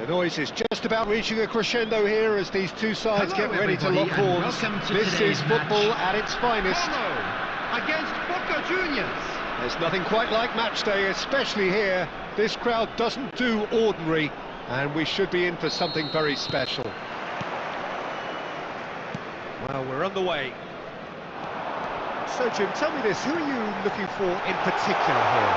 The noise is just about reaching a crescendo here as these two sides get ready to lock horns. This is football at its finest. Against Boca Juniors. There's nothing quite like match day, especially here. This crowd doesn't do ordinary, and we should be in for something very special. Well, we're underway. So, Jim, tell me this, who are you looking for in particular here?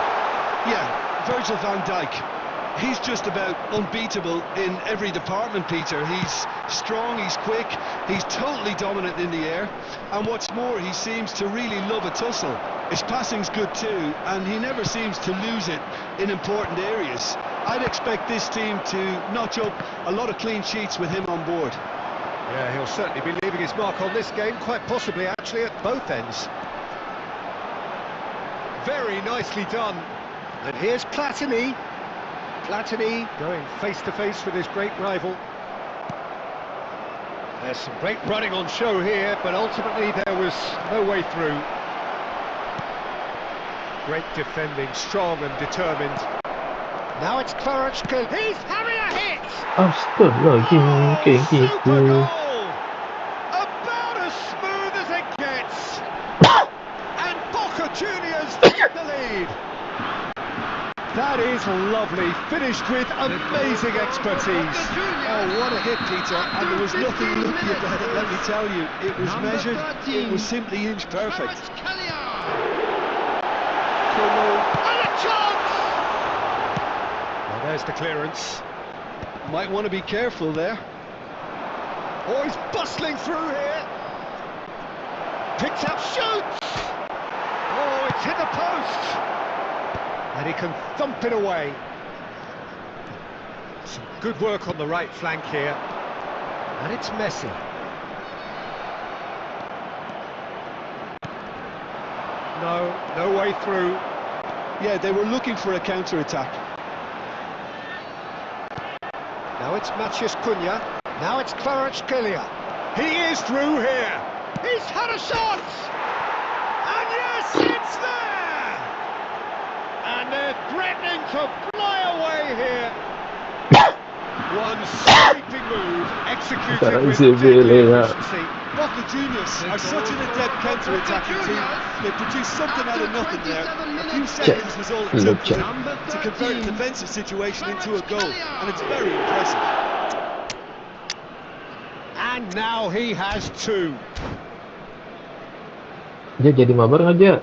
Yeah, Virgil van Dijk. He's just about unbeatable in every department, Peter. He's strong, he's quick, he's totally dominant in the air, and what's more, he seems to really love a tussle. His passing's good too, and he never seems to lose it in important areas. I'd expect this team to notch up a lot of clean sheets with him on board. Yeah, he'll certainly be leaving his mark on this game, quite possibly actually at both ends. Very nicely done. And here's Platini. Platini going face-to-face with his great rival. There's some great running on show here, but ultimately there was no way through. Great defending, strong and determined. Now it's Kvaratskhelia. He's having a hit! Astagfirullahaladzim, kayak Super gitu. goal! About as smooth as it gets! And Boca Juniors take the lead! That is lovely, finished with amazing expertise. Oh, what a hit, Peter, and there was nothing lucky about it, let me tell you. It was measured, it was simply inch perfect. And a chance! Well, there's the clearance. Might want to be careful there. Oh, he's bustling through here. Picks up, shoots! Oh, it's hit the post! And he can thump it away. Some good work on the right flank here. And it's Messi. No way through. Yeah, they were looking for a counter-attack. Now it's Matheus Cunha. Now it's Kvaratskhelia. He is through here. He's had a shot! And yes, it's there! And they're threatening to fly away here. One sweeping move, executed with deadly efficiency. Boca Juniors are such an adept counter-attacking team. They produced something out of nothing there. A few seconds was all it took for them to convert a defensive situation into a goal, and it's very impressive. And now he has two. Dia jadi mabar nggak dia?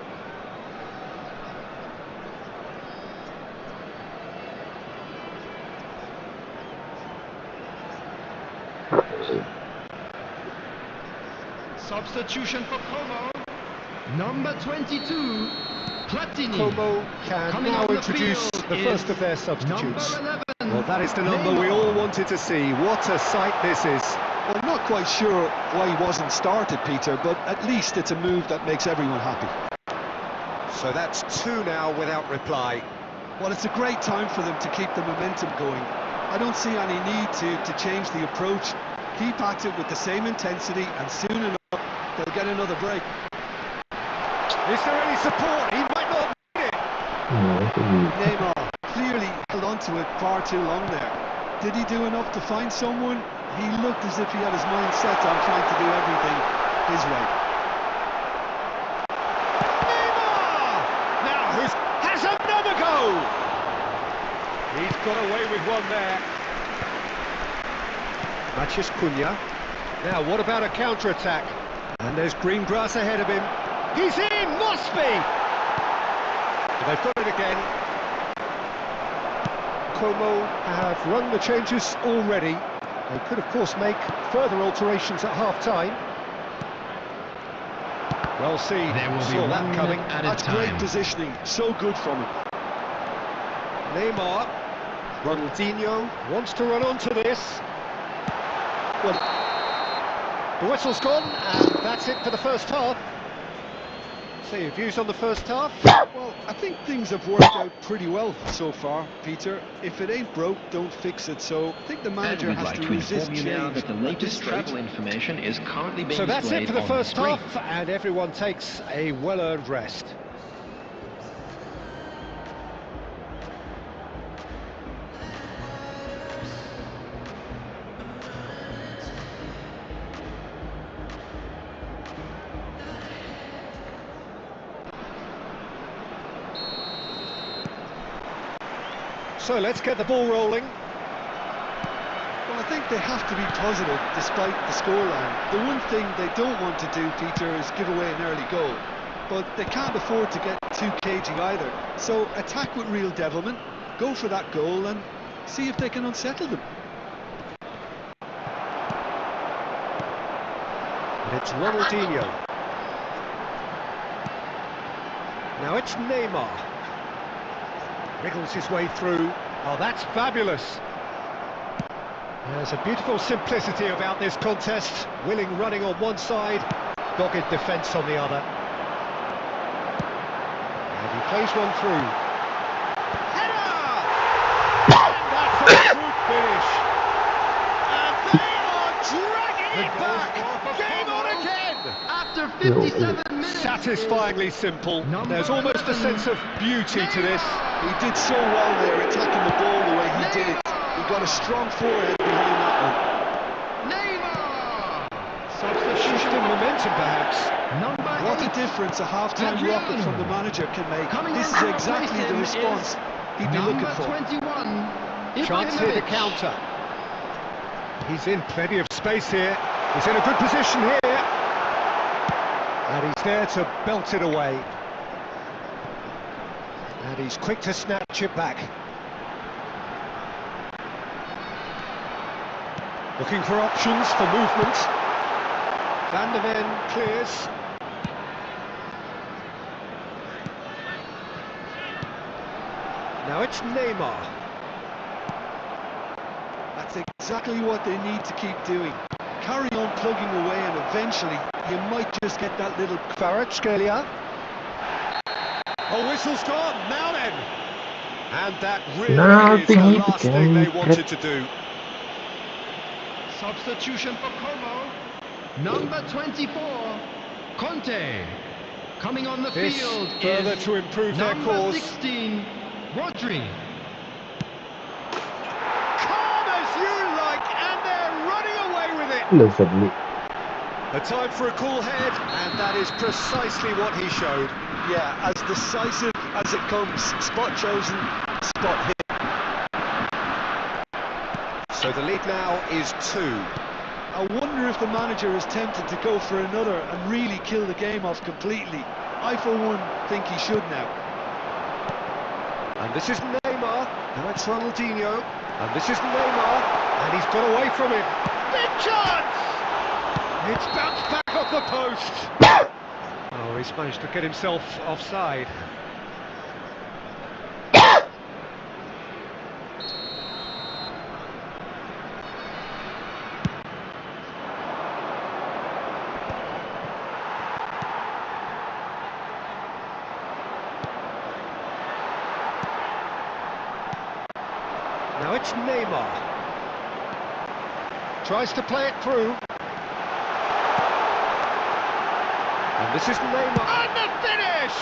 Substitution for Como. Number 22, Platini. Como can Coming now on the introduce field the first is of their substitutes. number 11. Well, that is the number we all wanted to see. What a sight this is. Well, I'm not quite sure why he wasn't started, Peter, but at least it's a move that makes everyone happy. So that's two now without reply. Well, it's a great time for them to keep the momentum going. I don't see any need to change the approach. Keep at it with the same intensity, and soon enough they'll get another break. Is there any support? He might not need it. Neymar clearly held on to it far too long there. Did he do enough to find someone? He looked as if he had his mind set on trying to do everything his way. Neymar! Now has another go! He's got away with one there. Matheus Cunha. Now, what about a counter-attack? And there's green grass ahead of him. He's in! Must be! They've got it again. Como have run the changes already. They could, of course, make further alterations at half-time. Well seen. There will be Saw that 1 coming. minute at a That's time. great positioning, so good from him. Neymar. Ronaldinho wants to run onto this. Well, the whistle's gone, and that's it for the first half. So your views on the first half? Well, I think things have worked out pretty well so far, Peter. If it ain't broke, don't fix it. So I think the And manager we'd has like to to resist inform you now change. that the latest travel information is currently being So that's it displayed for the on first screen. half, and everyone takes a well-earned rest. So let's get the ball rolling. Well, I think they have to be positive despite the scoreline. The one thing they don't want to do, Peter, is give away an early goal. But they can't afford to get too cagey either. So attack with real devilment, go for that goal and see if they can unsettle them. It's Ronaldinho. Now it's Neymar. Wriggles his way through. Oh, that's fabulous. There's a beautiful simplicity about this contest. Willing running on one side, dogged defence on the other. And he plays one through. Header! And that's a good finish. And they are dragging it back. Game on again. After 57 minutes. Satisfyingly simple. There's almost a sense of beauty to this. He did so well there, attacking the ball the way he did it. He got a strong forehead behind that Neymar! Shift in momentum, perhaps. Number one. What a 8. difference a half-time rocket from the manager can make. Coming This on is to exactly replace the him response is he'd be looking number for. 21. Chance here to Ibrahimovic. counter. He's in plenty of space here. He's in a good position here. And he's there to belt it away. And he's quick to snatch it back. Looking for options for movement. Van der Ven clears. Now it's Neymar. That's exactly what they need to keep doing. Carry on plugging away and eventually you might just get that little... Kvaratskhelia. Oh, whistle's gone, now then! And that really is the last thing they wanted to do. Substitution for Como. Number 24. Conte. Coming on the This field further is to improve their number cause. 16. Rodri. Calm as you like, and they're running away with it. Lovely. A time for a cool head, and that is precisely what he showed. Yeah, as decisive as it comes. Spot chosen, spot hit. So the lead now is 2. I wonder if the manager is tempted to go for another and really kill the game off completely. I, for one, think he should now. And this is Neymar. Now it's Ronaldinho. And this is Neymar. And he's got away from him. Big chance! It's bounced back off the post. Oh, he's managed to get himself offside. Now it's Neymar. Tries to play it through. And this is Neymar. And the finish!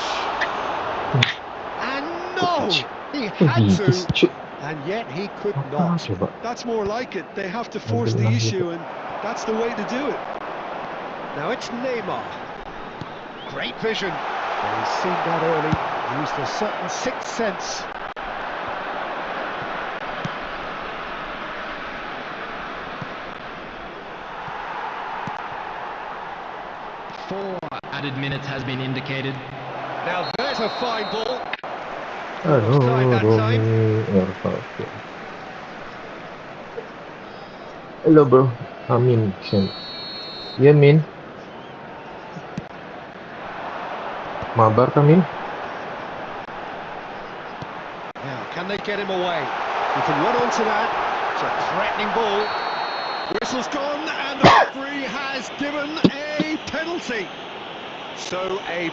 And no! He had to, and yet he could not. Coba. That's more like it. They have to force the issue, and that's the way to do it. Now it's Neymar. Great vision. Well, he's seen that early. Used a certain sixth sense. Four added minutes has been indicated. Now there's a fine ball. Aduh, Offside that time. Oke. Hello bro, Amin. Iya Min. Mabar kah Min? Now, can they get him away? He can run onto that. It's a threatening ball. Whistle's gone, and the referee has given a penalty. So a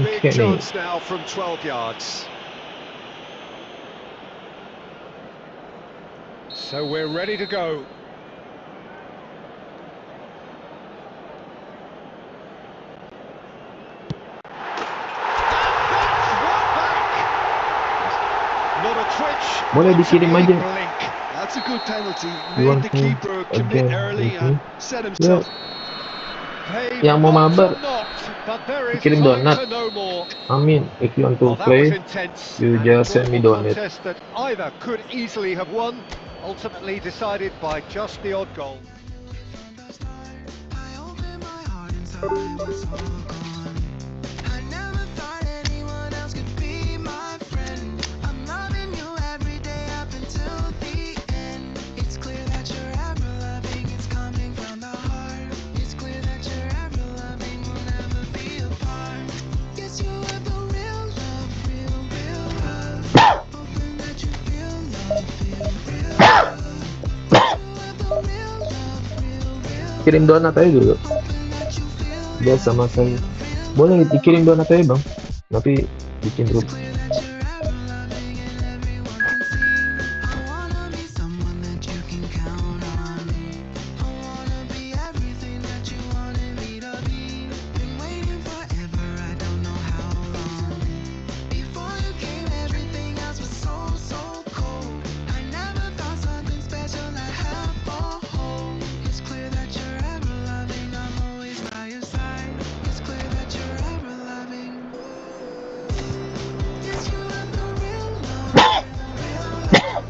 big Kenny. chance now from 12 yards. So we're ready to go. Not a twitch. Boleh dikirim aja. Blink. That's a good penalty. You Made want the to keeper commit again early with and me? set himself. They've Yang mau not mabar, knocked, but there is dikirim time donat. to know more. Amin, if you want Well, to that was play, intense. you An just send me enjoyable donate. contest that either could easily have won, ultimately decided by just the odd goal. I opened my heart inside was all gone. I never thought anyone else could be my friend. I'm loving you every day up until the end. It's clear that you're ever loving, it's coming from the heart. It's clear that you're ever loving, we'll never be apart. Yes, you are the real love, real love. Hoping that you feel love, feel real love. Yes, you are the real love, real Kirim donat aja dulu. hoping that you feel Dia sama saya. Boleh dikirim donat aja bang. Tapi bikin grup. clear that you're ever loving and everyone can see. I wanna be someone that you can count on. I wanna be everything that you wanted me to be. Been waiting forever, I don't know how long. Before you came, everything else was so cold. I never thought something special I'd have or hold. It's clear that you're ever loving, I'm always by your side. It's clear that you're ever loving. Yes, you are the real love, real love.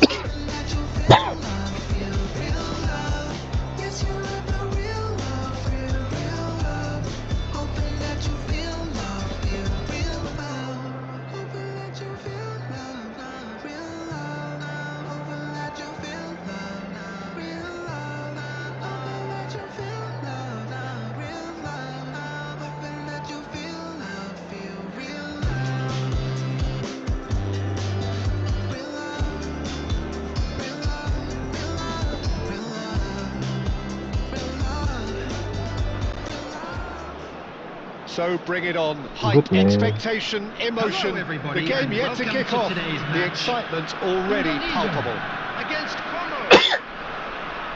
Hoping that you feel love, feel real love. Yes, you are the real love, real love. Hoping that you feel love, feel real love. Hoping that you feel love, real love. Hoping that you feel love, real love. Hoping that you feel love, real love. Hoping that you feel love, feel real love. Real love, real love, real love, real love, real love. So bring it on. Hype, Good man. expectation, emotion. Hello, everybody, The game and yet to welcome kick to off. today's The match. excitement already Indonesia palpable. against Congo.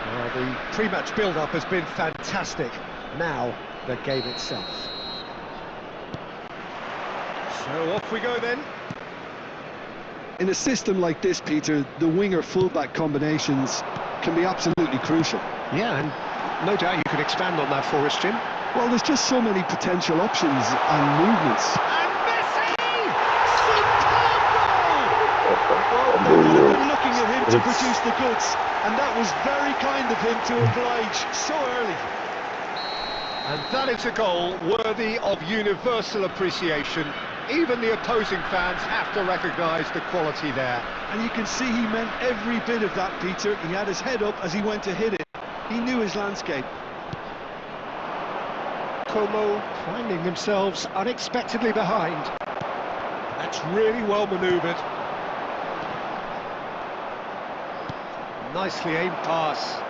Well, the pre-match build-up has been fantastic. Now, the game itself. So off we go then. In a system like this, Peter, the winger-fullback combinations can be absolutely crucial. Yeah, and no doubt you could expand on that for us, Jim. Well, there's just so many potential options and movements. And Messi! Superb goal! They would have been looking at him to produce the goods, and that was very kind of him to oblige so early. And that is a goal worthy of universal appreciation. Even the opposing fans have to recognise the quality there. And you can see he meant every bit of that, Peter. He had his head up as he went to hit it. He knew his landscape. Como finding themselves unexpectedly behind. That's really well manoeuvred. Nicely aimed pass.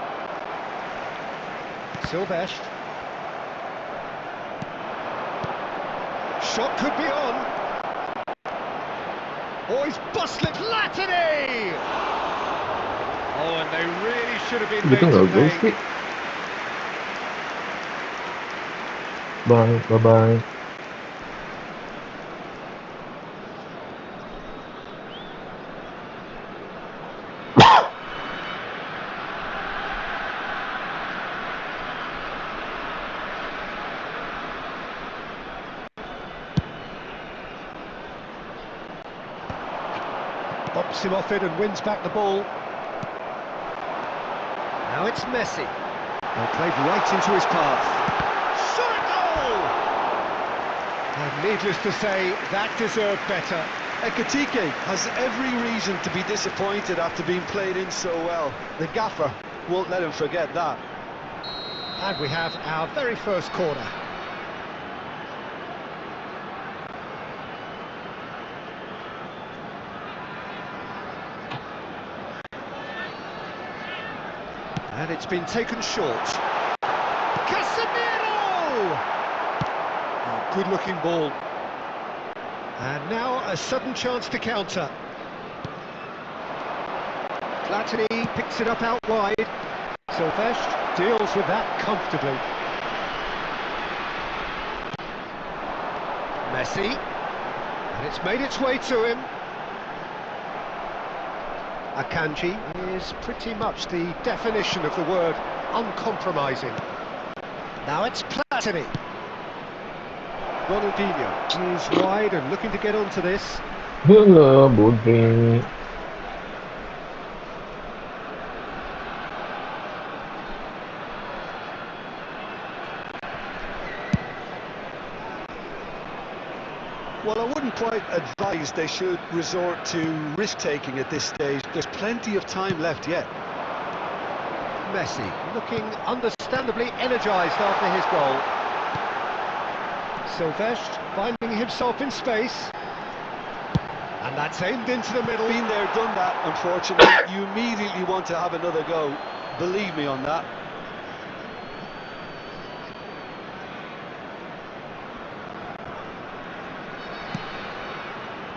Silvestre. Shot could be on. Oh, he's bustling Platini! Oh, and they really should have been Gitu made to nggak gol pay. sih? Bye, bye-bye. Bops him off it and wins back the ball. Now it's Messi. They played right into his path. Shot a goal! And needless to say, that deserved better. Ekatike has every reason to be disappointed after being played in so well. The gaffer won't let him forget that. And we have our very first corner. And it's been taken short. Casemiro! Oh, good-looking ball. And now a sudden chance to counter. Platini picks it up out wide. Silvestre deals with that comfortably. Messi. And it's made its way to him. Akanji is pretty much the definition of the word uncompromising. Now it's Platini. Ronaldinho is wide and looking to get onto this. Hello, Budri. Well, I wouldn't quite advise they should resort to risk-taking at this stage. There's plenty of time left yet. Messi looking understandably energised after his goal. Silvestre finding himself in space. And that's aimed into the middle. Been there, done that, unfortunately. You immediately want to have another go. Believe me on that.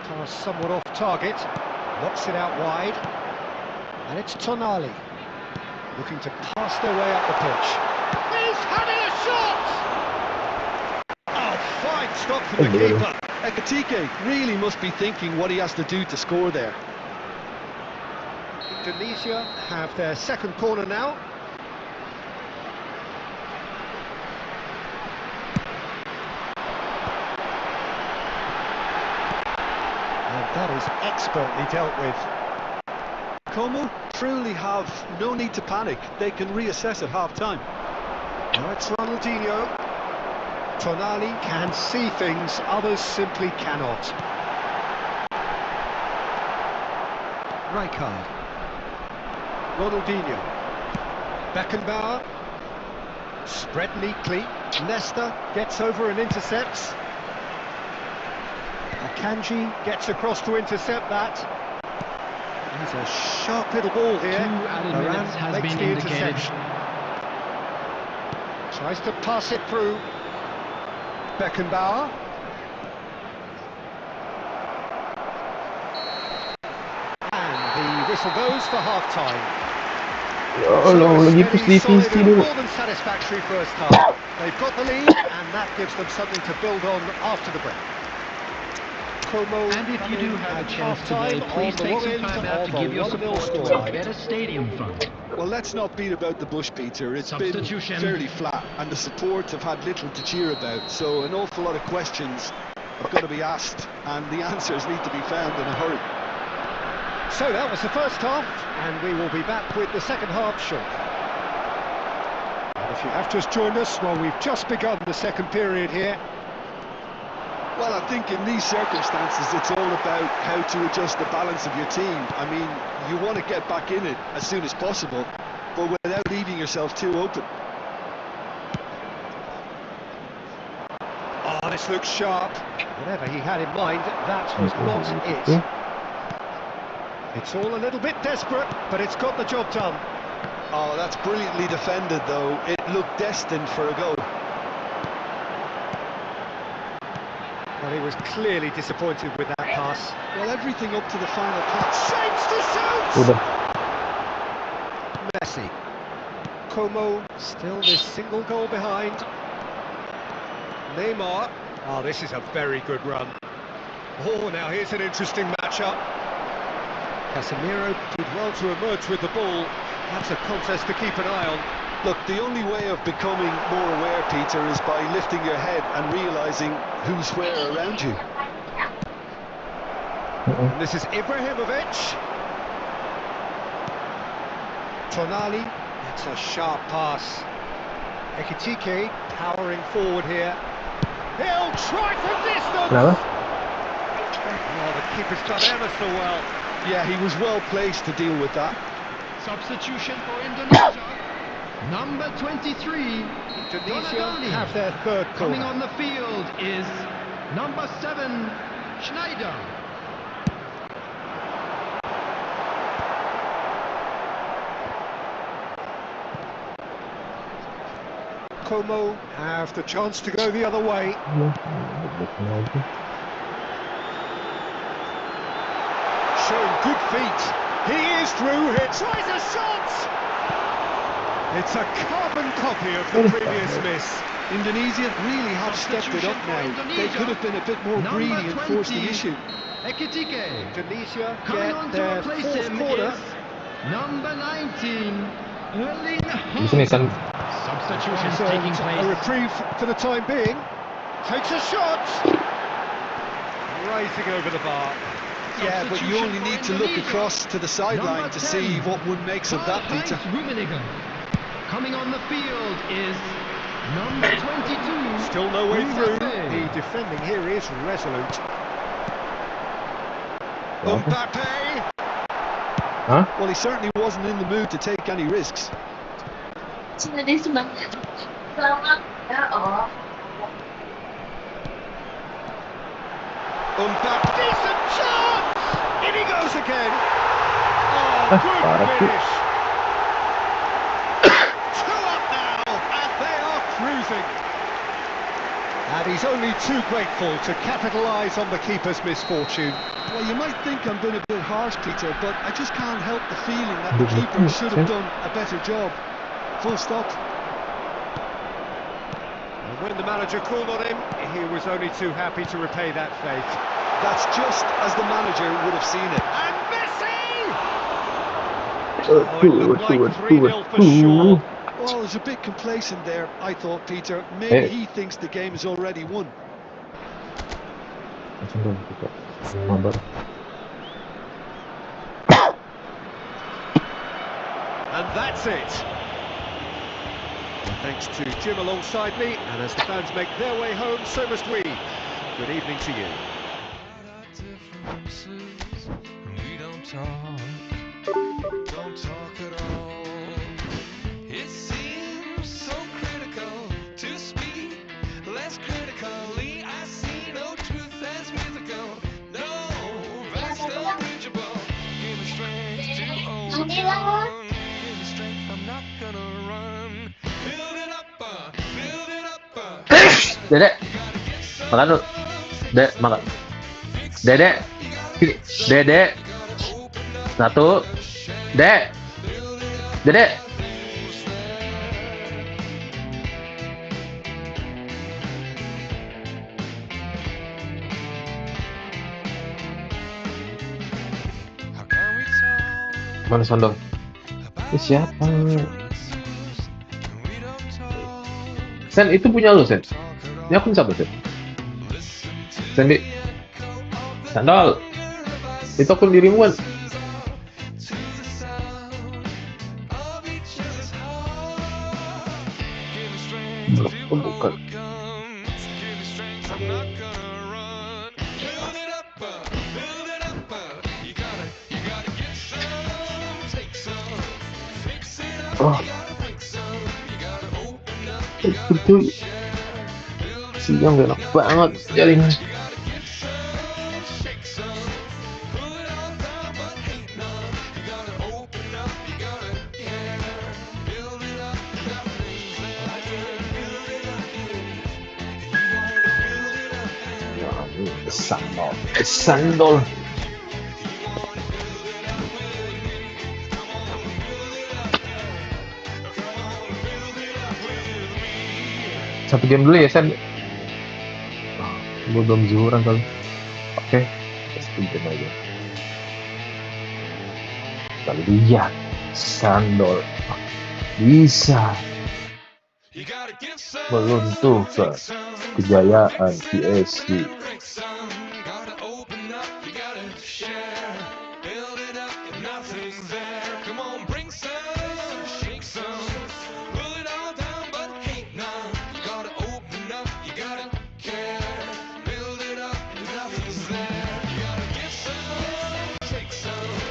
Pass somewhat off target. Knocks it out wide. And it's Tonali looking to pass their way up the pitch. He's having a shot! Oh, fine stop from the keeper. Ekatike really must be thinking what he has to do to score there. Indonesia have their second corner now. And that is expertly dealt with. Como truly have no need to panic. They can reassess at half-time. Now it's Ronaldinho. Tonali can see things others simply cannot. Rijkaard. Ronaldinho. Beckenbauer. Spread neatly. Nesta gets over and intercepts. Akanji gets across to intercept that. There's a sharp little ball here. 2 added minutes has makes been the indicated. interception. Tries to pass it through. Beckenbauer. And the whistle goes for half-time. Ya Allah, lagi push divisi dulu. More than satisfactory first half. They've got the lead, and that gives them something to build on after the break. Como And if you do have a chance today, half-time please on the take wrong some end time out to of give a your 1-0 support to our scoreline. Better Stadium Fund. Well, let's not beat about the bush, Peter. It's been Substitution. fairly flat, and the support have had little to cheer about. So an awful lot of questions have got to be asked, and the answers need to be found in a hurry. So that was the first half, and we will be back with the second half shortly. And if you have just joined us, well, we've just begun the second period here. Well, I think in these circumstances, it's all about how to adjust the balance of your team. I mean, you want to get back in it as soon as possible, but without leaving yourself too open. Oh, this looks sharp. Whatever he had in mind, that was not it. It's all a little bit desperate, but it's got the job done. Oh, that's brilliantly defended, though. It looked destined for a goal. Well, he was clearly disappointed with that pass. Well, everything up to the final pass. Shapes to shoot! Udah. Messi. Como still this single goal behind. Neymar. Oh, this is a very good run. Oh, now here's an interesting matchup. Casemiro did well to emerge with the ball. That's a contest to keep an eye on. Look, the only way of becoming more aware, Peter, is by lifting your head and realising who's where around you. And this is Ibrahimovic. Tonali, it's a sharp pass. Ekitike powering forward here. He'll try from distance! Kenapa? Oh, the keeper's done ever so well. Yeah, he was well placed to deal with that. Substitution for Indonesia. Number 23. Indonesia Donadoni. have their third Coming corner. on the field is number 7, Schneider. Como have the chance to go the other way. Showing good feet. He is through here. Tries a shot! It's a carbon copy of the previous miss. Indonesia really have stepped it up now. They could have been a bit more Number greedy and forced the 20. issue. Ekitike. Indonesia Coming get on to their replace fourth him corner. is number 19, Erling Di sini kan Substitutions taking And a place. reprieve for the time being. Takes a shot. Rising over the bar. Yeah, but you only need to look across to the sideline to see what one makes of that, Peter. Rummenigge. Coming on the field is number 22. Still no way through. Mbappe. The defending here is resolute. Apa? Mbappe. Hah? Well, he certainly wasn't in the mood to take any risks. Sini dia semangat. Selamat ya Allah. Mbappe. Decent chance. In he goes again. Oh, good parah sih. finish. Two up now, and they are cruising. And he's only too grateful to capitalise on the keeper's misfortune. Well, you might think I'm being a bit harsh, Peter, but I just can't help the feeling that the keeper should have done a better job. Full stop. And when the manager called on him, he was only too happy to repay that faith. That's just as the manager would have seen it. And Messi! Oh, it looked like 3-0 for sure. Well, he's a bit complacent there, I thought, Peter. Maybe he thinks the game is already won. Langsung dong kita mabar. And that's it. Thanks to Jim alongside me, and as the fans make their way home, so must we. Good evening to you. We don't talk at all. It seems so critical to speak less critically. I see no truth as mythical. No, that's unreachable. Give me strength to overcome. Give me strength, I'm not gonna run. Build it up, build it up. Dedek, makan dulu. Dek, makan. Dedek, sini. Dedek. Satu. Dek. Dedek. How can we talk Mana Sondong? Ini siapa? we don't talk? Sen, itu punya lu, Sen. Ini akun siapa, Sen? Sen, Di. Sandal. Itu akun dirimu kan? Belum, oh, bukan. Oh. Itu siang gak enak banget jaringan. Sandal, sandal. Satu game dulu ya, Sen. Gue belum zuhuran kali. Oke, satu game aja. Kita lihat Sandol bisa meruntuhkan kejayaan PSG.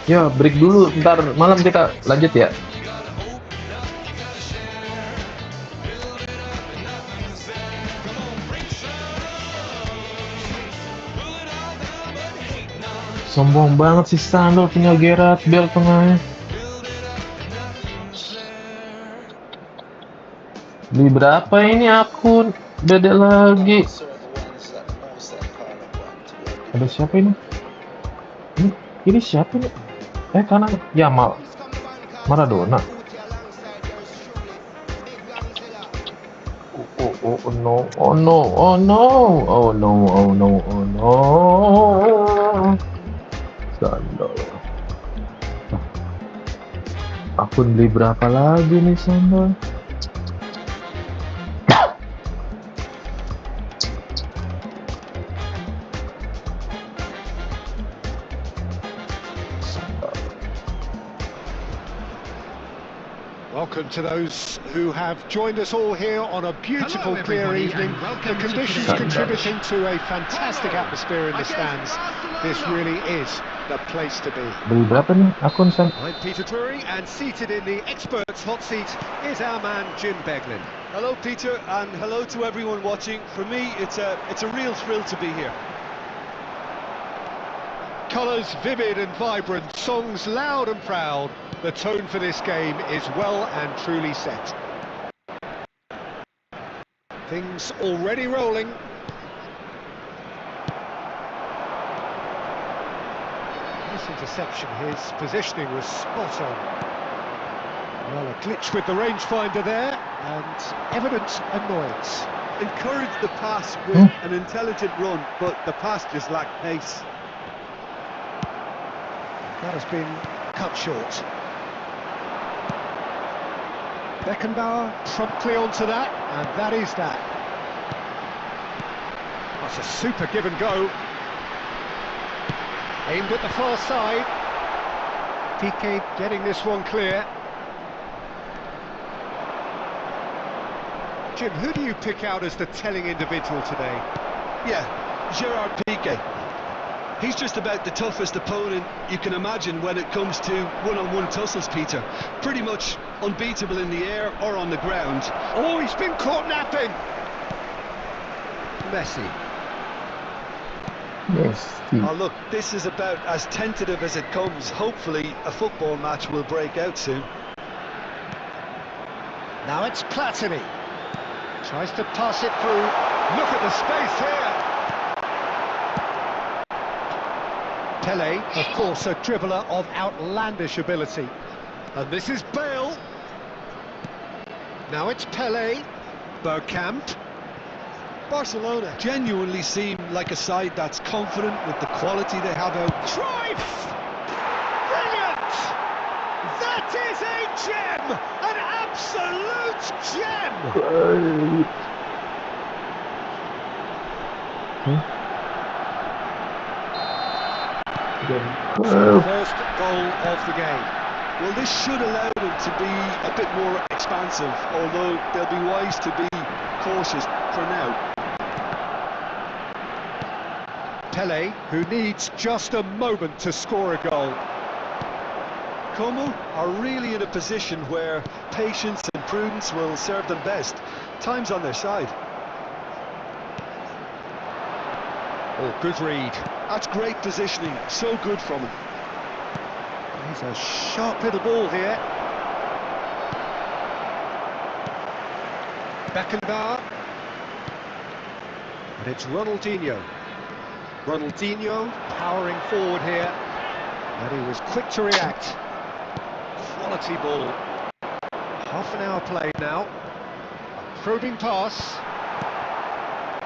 Ya, break dulu, ntar malam kita lanjut ya. Sombong banget sih Sandal punya Gerard Bell tengahnya. Beli berapa ini akun? Beda lagi. Ada siapa ini? Ini siapa ini? Kanan. Ya, Maradona. Oh no, oh no, oh no, oh no, oh no, oh no. Sandal. Akun beli berapa lagi nih Sandal? Welcome to those who have joined us all here on a beautiful, Hello, clear everybody, evening. and welcome The to conditions today's contributing to a fantastic atmosphere in the Against stands. This really is the place to be. Beli berapa nih akun San? I'm Peter Drury, and seated in the experts' hot seat is our man Jim Beglin. Hello, Peter, and hello to everyone watching. For me, it's a real thrill to be here. Colours vivid and vibrant, songs loud and proud. The tone for this game is well and truly set. Things already rolling. Nice interception, his positioning was spot on. Well, a glitch with the rangefinder there, and evident annoyance. Encouraged the pass with an intelligent run, but the pass just lacked pace. That has been cut short. Beckenbauer promptly onto that, and that is that. That's a super give and go. Aimed at the far side. Piqué getting this one clear. Jim, who do you pick out as the telling individual today? Yeah, Gerard Piqué. He's just about the toughest opponent you can imagine when it comes to one-on-one tussles, Peter. Pretty much unbeatable in the air or on the ground. Oh, he's been caught napping! Messi. Oh, look, this is about as tentative as it comes. Hopefully, a football match will break out soon. Now it's Platini. Tries to pass it through. Look at the space here! Pelé, of course, a dribbler of outlandish ability. And this is Bale. Now it's Pelé. Bergkamp. Barcelona genuinely seem like a side that's confident with the quality they have out. Drive! Brilliant! That is a gem! An absolute gem! First goal of the game. Well, this should allow them to be a bit more expansive, although they'll be wise to be cautious for now. Pelé, who needs just a moment to score a goal. Como are really in a position where patience and prudence will serve them best. Time's on their side. Oh, good read. That's great positioning, so good from him. He's a sharp little ball here. Beckenbauer. And it's Ronaldinho. Ronaldinho powering forward here. And he was quick to react. Quality ball. Half an hour played now. Probing pass.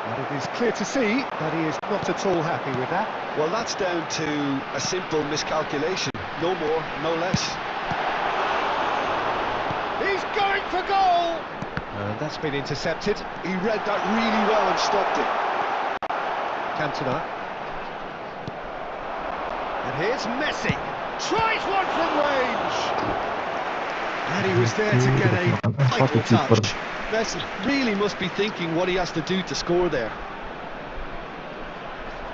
But it is clear to see that he is not at all happy with that. Well, that's down to a simple miscalculation. No more, no less. He's going for goal! And that's been intercepted. He read that really well and stopped it. Cantona. And here's Messi. Tries one from range. And he was there to get a vital touch. Messi really must be thinking what he has to do to score there.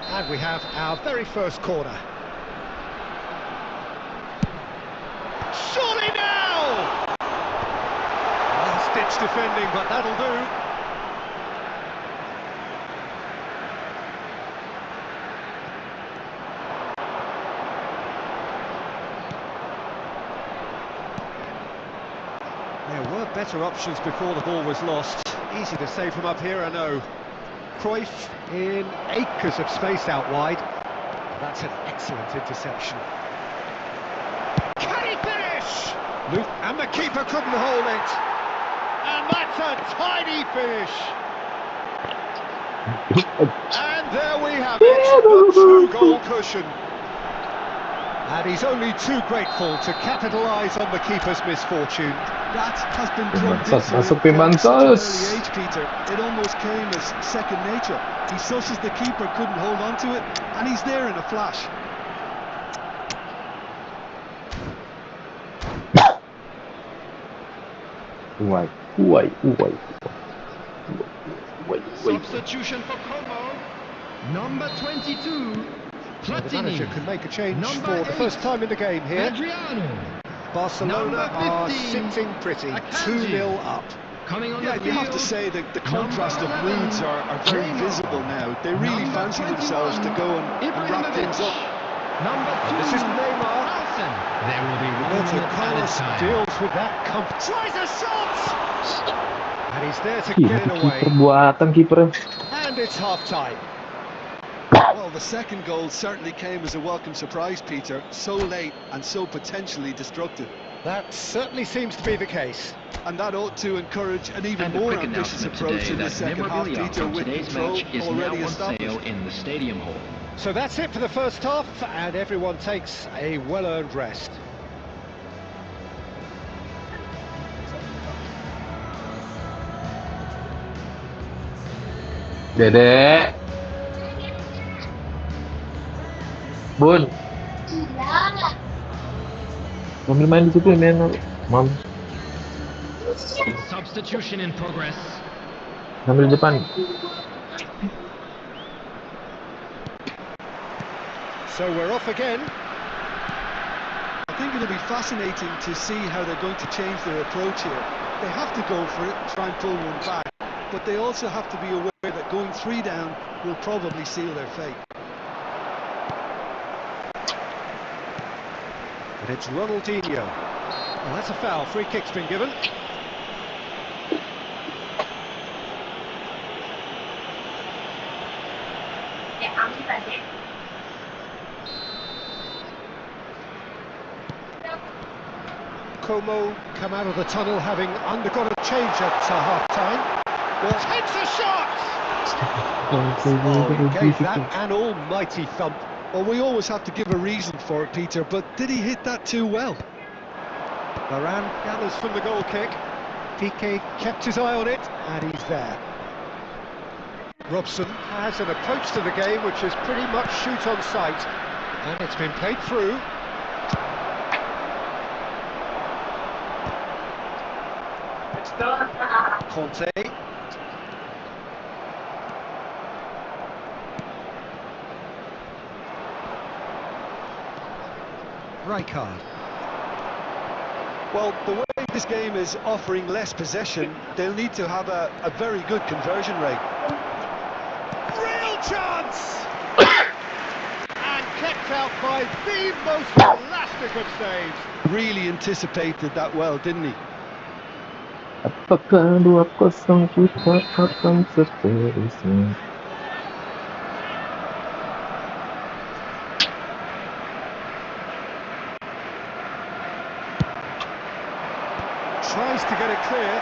And we have our very first corner. Surely now! Last-ditch defending, but that'll do. There were better options before the ball was lost. Easy to say from up here, I know. Cruyff in acres of space out wide. That's an excellent interception. Can he finish? And the keeper couldn't hold it. And that's a tiny finish. And there we have it, the two-goal cushion. And he's only too grateful to capitalise on the keeper's misfortune. That has been drummed into Masuk him from such an Pimantos. early age, Peter. It almost came as second nature. He susses the keeper couldn't hold on to it, and he's there in a flash. Uai. Substitution for Como. Number 22. So the manager Platini. can make a change Number for the 8, first time in the game here. Adriano. Barcelona Number are 15, sitting pretty, Akanji. 2-0 up. Coming on Yeah, the and field. you have to say that the contrast of Number 11, moods are very Neymar. visible now. They really Number fancy themselves to 21, go and wrap things up. Number 2, This is Neymar. Carlsen. There will be 1 Roberto minute added Carlos time. deals with that comfort. Tries a shot! And he's there to Gila get it tuh away. kiper buatan kipernya. And it's half-time. Well, the second goal certainly came as a welcome surprise, Peter. So late and so potentially destructive. That certainly seems to be the case. And that ought to encourage an even And a more quick ambitious announcement approach today in the that second half, memorabilia Peter, from with today's control match is now already on established. sale in the stadium hall. So that's it for the first half, and everyone takes a well-earned rest. Dedek. Bun. Sambil main di situ main. Mam. Substitution in progress. Sambil di depan. So we're off again. I think it'll be fascinating to see how they're going to change their approach here. They have to go for it, try and pull one back, but they also have to be aware that going 3 down will probably seal their fate. And it's Ronaldinho. Well, that's a foul. Free kick's been given. Como come out of the tunnel having undergone a change at half-time. Well, takes a shot! Oh, he gave that an almighty thump. Well, we always have to give a reason for it, Peter, but did he hit that too well? Varane gathers from the goal kick. Piqué kept his eye on it, and he's there. Robson has an approach to the game which is pretty much shoot on sight, and it's been played through. Conte. Rijkaard. Well, the way this game is offering less possession, they'll need to have a very good conversion rate. Real chance! And kept out by the most elastic of saves. Really anticipated that well, didn't he? Apakah 2-0 kita akan seterusnya? Tries to get it clear.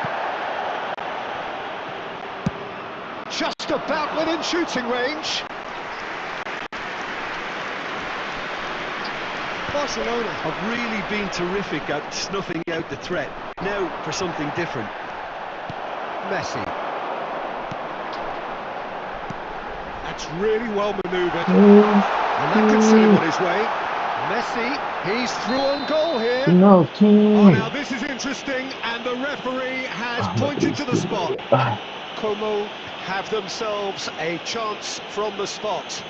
just about within shooting range. Barcelona have really been terrific at snuffing out the threat. Now for something different. Messi. That's really well manoeuvred. And that could set him on his way. Messi, he's through on goal here. No, Oh, now this is interesting, and the referee has pointed to the spot. Como have themselves a chance from the spot.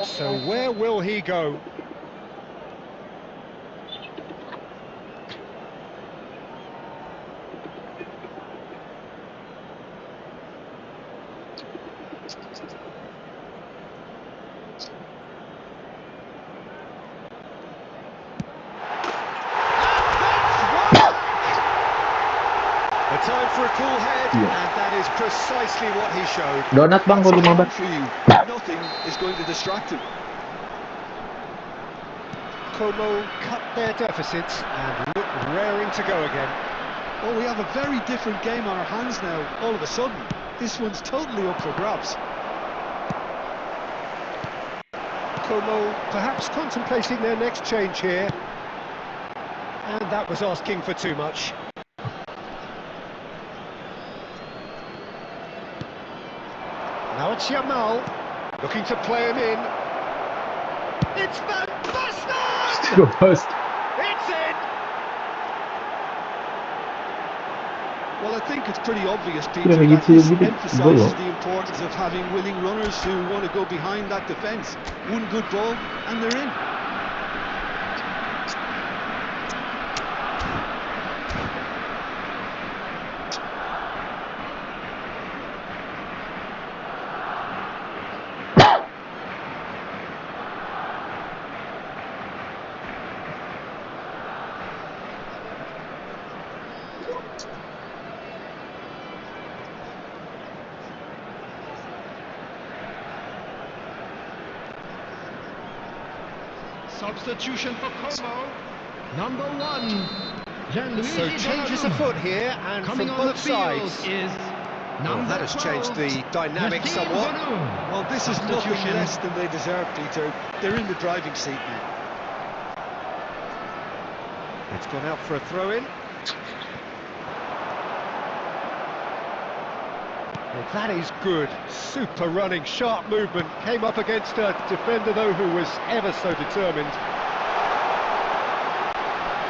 So where will he go? A time for a cool head, and that is precisely what he showed. Donat bang kung lumaban. For you, nothing is going to distract him. Como cut their deficits and look raring to go again. Well, we have a very different game on our hands now, all of a sudden. This one's totally up for grabs. Como perhaps contemplating their next change here. And that was asking for too much. Now it's Yamal, looking to play him in. It's Van Basten! Go first. It's in! Well, I think it's pretty obvious, Peter, Yeah, that this you did emphasises go on. the importance of having willing runners who want to go behind that defence. One good ball, and they're in. Substitution for Como. Number 1. So changes afoot here, and Coming from on both the field sides. is Well, number that has 12, changed the dynamic Yassine somewhat. Bounou. Well, this is nothing Substitution. less than they deserve, Peter. They're in the driving seat now. It's gone out for a throw-in. Well, that is good. Super running, sharp movement. Came up against a defender, though, who was ever so determined.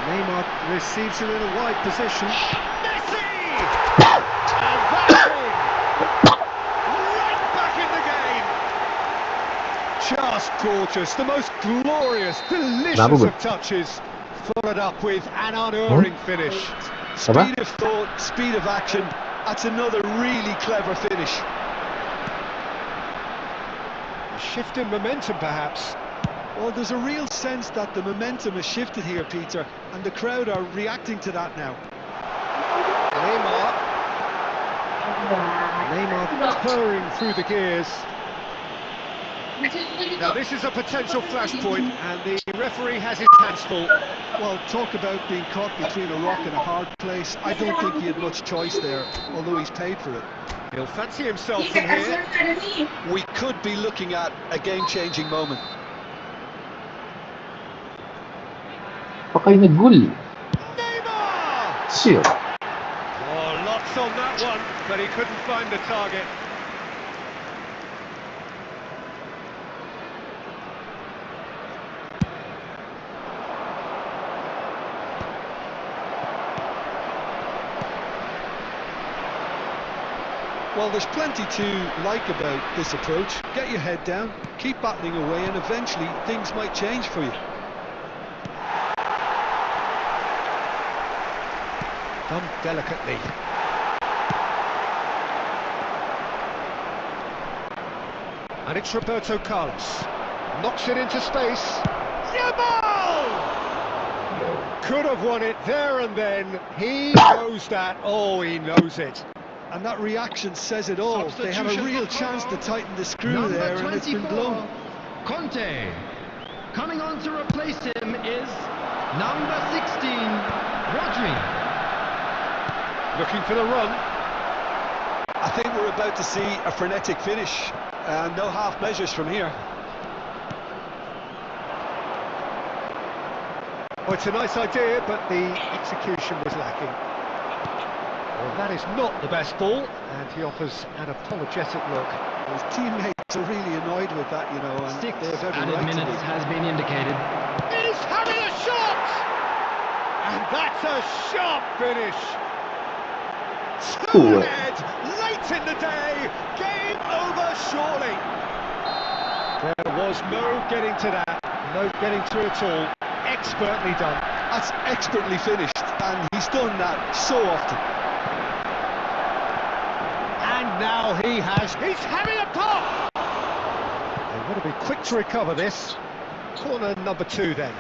Neymar receives him in a wide position. Messi! And that's in! Right back in the game! Just gorgeous. The most glorious, delicious of touches. Followed up with an unerring finish. Speed of thought, speed of action. That's another really clever finish. A shift in momentum, perhaps. Well, there's a real sense that the momentum has shifted here, Peter, and the crowd are reacting to that now. Neymar purring through the gears. Now this is a potential flashpoint, and the referee has his hands full. Well, talk about being caught between a rock and a hard place. I don't think he had much choice there, although he's paid for it. He'll fancy himself from here. We could be looking at a game-changing moment. Pakay na goal. Neymar! Shit. Oh, lots on that one, but he couldn't find the target. Well, there's plenty to like about this approach. Get your head down, keep battling away, and eventually things might change for you. Done delicately. And it's Roberto Carlos. Knocks it into space. Yamal! Could have won it there and then. He knows that. Oh, he knows it. And that reaction says it all. They had a real chance to tighten the screw Number there, and it's been 24, blown. Conte. Coming on to replace him is number 16, Rodri. Looking for the run. I think we're about to see a frenetic finish, and no half measures from here. Oh, it's a nice idea, but the execution was lacking. Well, that is not the best ball, and he offers an apologetic look. His teammates are really annoyed with that, you know, and 6 they have every added right to minutes be. has been indicated. He's having a shot! And that's a sharp finish. Two Cool. ahead, late in the day, game over surely. There was no getting to that, no getting to it all. Expertly done. That's expertly finished, and he's done that so often. And now he's having a pop! They want to be quick to recover this. Corner number 2 then.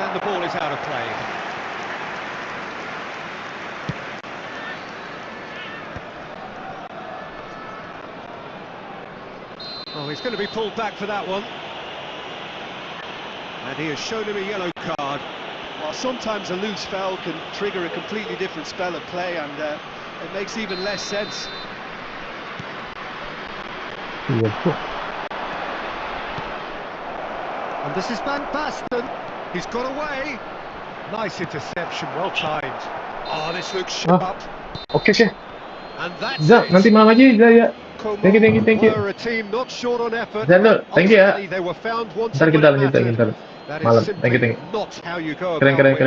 And the ball is out of play. Oh, he's going to be pulled back for that one. And he has shown him a yellow card. Well, sometimes a loose foul can trigger a completely different spell of play, and it makes even less sense. And this is Van Basten. He's got away. Nice interception, well timed. Oh, this looks sharp. Oke, oke. And that's Zak, it. nanti malam aja ya. Como Thank you. were a team not short on effort. Zak, thank you ya. Ultimately, they were found wanting Ntar when kita it lanjut lagi mattered. ntar. That Malam, is thank you. simply not how you go Keren, about keren, winning. keren.